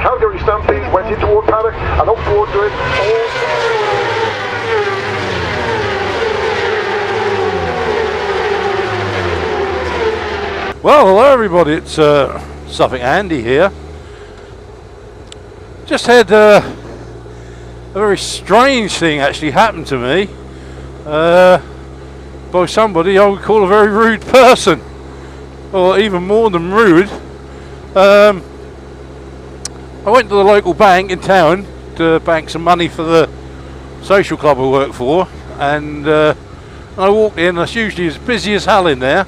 Calgary Stampede went into Ward Paddock and up towards it. Well, hello everybody, it's Suffolk Andy here. Just had a very strange thing actually happen to me by somebody I would call a very rude person, or even more than rude. I went to the local bank in town to bank some money for the social club I work for, and I walked in. It's usually as busy as hell in there,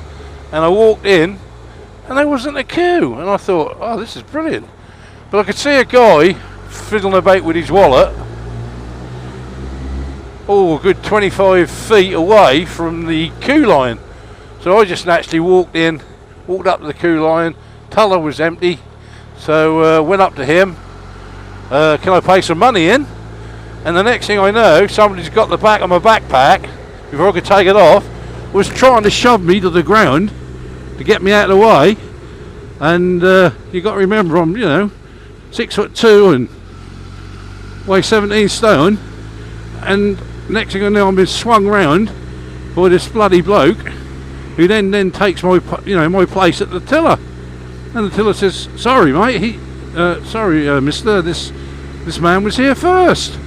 and I walked in and there wasn't a queue, and I thought, oh, this is brilliant. But I could see a guy fiddling about with his wallet, a good 25 feet away from the queue line. So I just naturally walked up to the queue line. Teller was empty, so went up to him. Can I pay some money in? And the next thing I know, somebody's got the back of my backpack, before I could take it off, was trying to shove me to the ground to get me out of the way. And you got to remember, I'm 6'2" and weigh 17 stone, and next thing I know, I'm being swung round by this bloody bloke, who then takes my my place at the tiller. And the tiller says, "Sorry, mate, mister, this man was here first."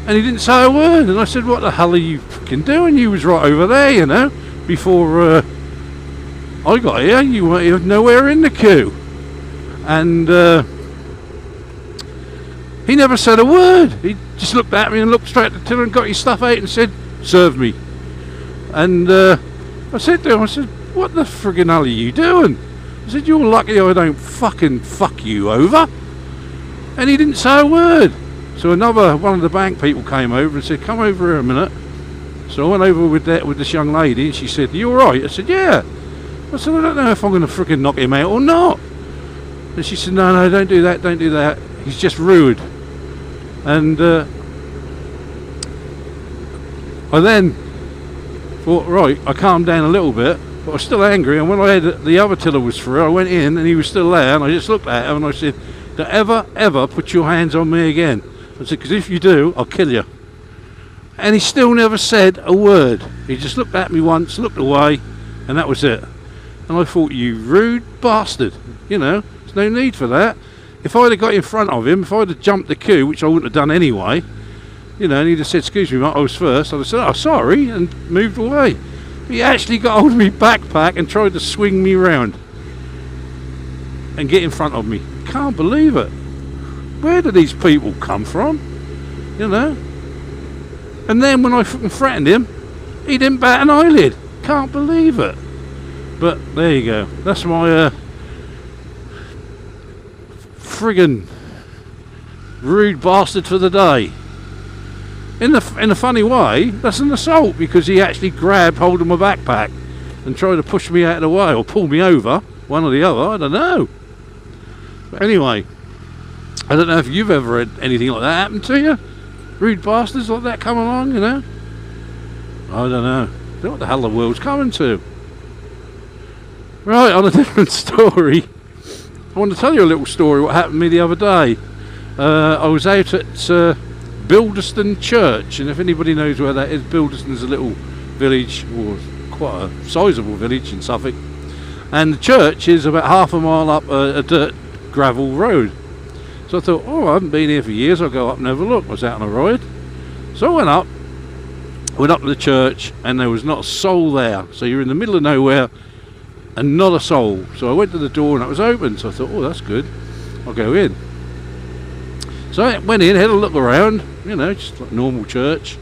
And he didn't say a word. And I said, "What the hell are you fucking doing? You was right over there, before I got here. You weren't nowhere in the queue." And he never said a word. He just looked at me and looked straight at the tiller and got his stuff out and said, "Serve me." And I said to him, "What the friggin' hell are you doing?" I said, "You're lucky I don't fucking fuck you over." And he didn't say a word. So one of the bank people came over and said, "Come over here a minute." So I went over with this young lady, and she said, "You all right?" I said, "Yeah." I said, "I don't know if I'm going to frickin' knock him out or not." And she said, No, don't do that. He's just rude." And I then thought, right, I calmed down a little bit, but I was still angry. And when I had the other tiller was through, I went in and he was still there, and I just looked at him and I said, "Don't ever put your hands on me again." I said, "Because if you do, I'll kill you." And he still never said a word. He just looked at me once, looked away, and that was it. And I thought, you rude bastard, there's no need for that. If I'd have got in front of him, if I'd have jumped the queue, which I wouldn't have done anyway, and he'd have said, "Excuse me, mate, I was first," I'd have said, "Oh, sorry," and moved away. But he actually got hold of me backpack and tried to swing me round and get in front of me. Can't believe it. Where do these people come from? And then when I fucking threatened him, he didn't bat an eyelid. Can't believe it. But there you go. That's my friggin' rude bastard for the day. In a funny way, that's an assault, because he actually grabbed hold of my backpack and tried to push me out of the way, or pull me over, one or the other, I don't know. But anyway, I don't know if you've ever had anything like that happen to you. Rude bastards like that come along, I don't know. I don't know what the hell the world's coming to. Right, on a different story, I want to tell you a little story what happened to me the other day. I was out at Bilderston Church, and if anybody knows where that is, Bilderston's a little village, or quite a sizable village in Suffolk, and the church is about half a mile up a dirt gravel road. So I thought, I haven't been here for years, I'll go up and have a look. I was out on a ride, so I went up to the church, and there was not a soul there. So you're in the middle of nowhere and not a soul. So I went to the door and it was open, so I thought, that's good, I'll go in. So I went in, had a look around, just like normal church.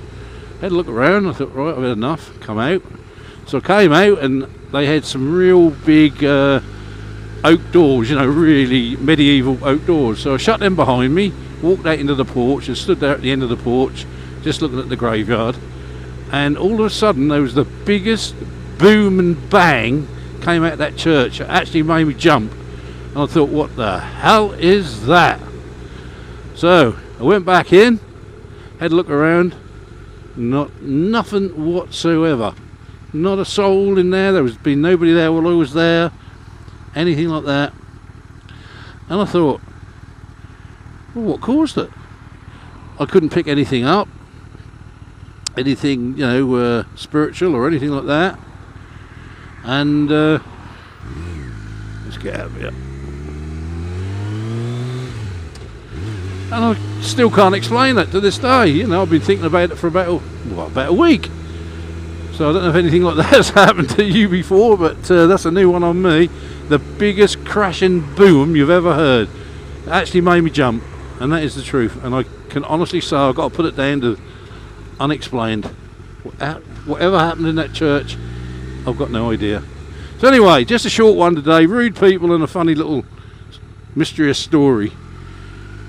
Had a look around, I thought, right, I've had enough, come out. So I came out, and they had some real big oak doors, really medieval oak doors. So I shut them behind me, walked out into the porch, and stood there at the end of the porch, just looking at the graveyard. And all of a sudden, there was the biggest boom and bang came out of that church. It actually made me jump. And I thought, what the hell is that? So I went back in, had a look around, nothing whatsoever. Not a soul in there. There was been nobody there while I was there, anything like that. And I thought, Well, what caused it? I couldn't pick anything up, anything, spiritual or anything like that. And let's get out of here. And I still can't explain it to this day. I've been thinking about it for about a week. So I don't know if anything like that has happened to you before, but that's a new one on me. The biggest crashing boom you've ever heard. It actually made me jump, and that is the truth. And I can honestly say I've got to put it down to unexplained. Whatever happened in that church, I've got no idea. So anyway, just a short one today. Rude people and a funny little mysterious story.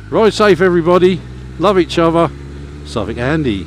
Ride safe, everybody. Love each other. Suffolk Andy.